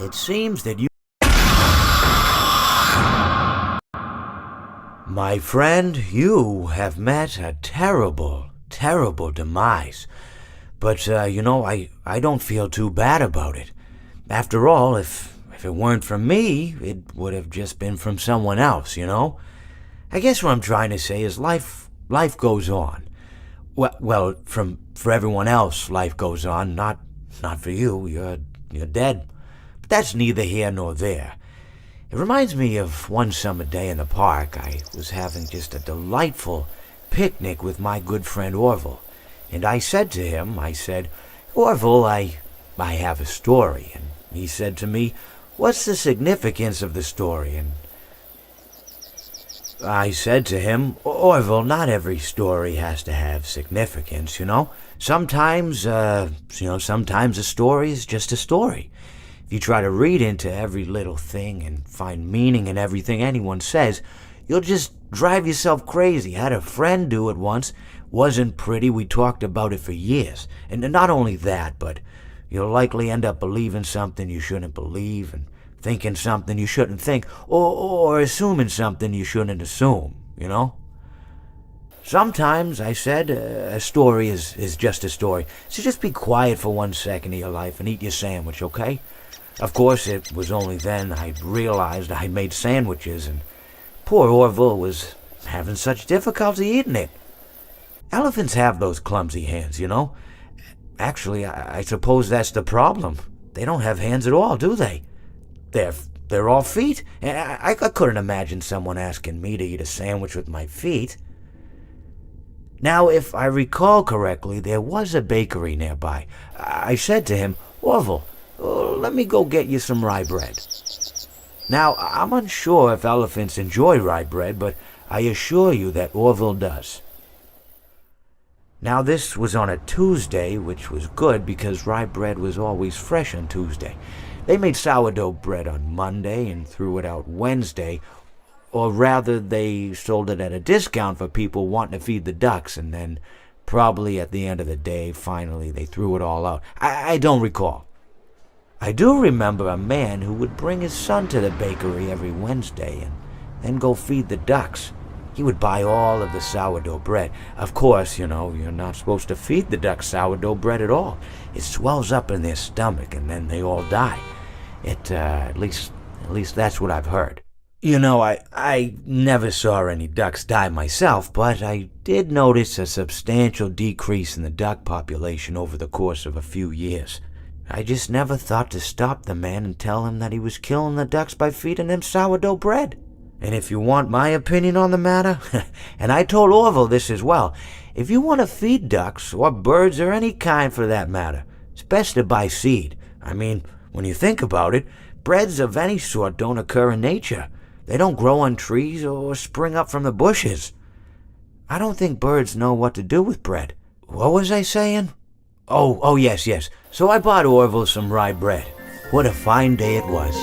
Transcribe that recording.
it seems that you... My friend, you have met a terrible, terrible demise. But, I don't feel too bad about it. After all, if it weren't from me, it would have just been from someone else, I guess what I'm trying to say is life goes on. Well, for everyone else, life goes on, not for you. You're dead. But that's neither here nor there. It reminds me of one summer day in the park. I was having just a delightful picnic with my good friend Orville. And I said to him, Orville, I have a story. And he said to me, what's the significance of the story? And I said to him, Orville, not every story has to have significance, Sometimes a story is just a story. If you try to read into every little thing and find meaning in everything anyone says, you'll just drive yourself crazy. I had a friend do it once. Wasn't pretty. We talked about it for years. And not only that, but you'll likely end up believing something you shouldn't believe and thinking something you shouldn't think, or assuming something you shouldn't assume, Sometimes, I said, a story is just a story. So just be quiet for 1 second of your life and eat your sandwich, okay? Of course, it was only then I realized I made sandwiches, and poor Orville was having such difficulty eating it. Elephants have those clumsy hands, Actually, I suppose that's the problem. They don't have hands at all, do they? They're all feet. I couldn't imagine someone asking me to eat a sandwich with my feet. Now, if I recall correctly, there was a bakery nearby. I said to him, Orville, let me go get you some rye bread. Now, I'm unsure if elephants enjoy rye bread, but I assure you that Orville does. Now, this was on a Tuesday, which was good because rye bread was always fresh on Tuesday. They made sourdough bread on Monday and threw it out Wednesday, or rather they sold it at a discount for people wanting to feed the ducks, and then probably at the end of the day, finally they threw it all out. I don't recall. I do remember a man who would bring his son to the bakery every Wednesday and then go feed the ducks. He would buy all of the sourdough bread. Of course, you're not supposed to feed the ducks sourdough bread at all. It swells up in their stomach and then they all die. At least that's what I've heard. I never saw any ducks die myself, but I did notice a substantial decrease in the duck population over the course of a few years. I just never thought to stop the man and tell him that he was killing the ducks by feeding them sourdough bread. And if you want my opinion on the matter, and I told Orville this as well, if you want to feed ducks, or birds, or any kind for that matter, it's best to buy seed. I mean, when you think about it, breads of any sort don't occur in nature. They don't grow on trees or spring up from the bushes. I don't think birds know what to do with bread. What was I saying? Oh, yes. So I bought Orville some rye bread. What a fine day it was.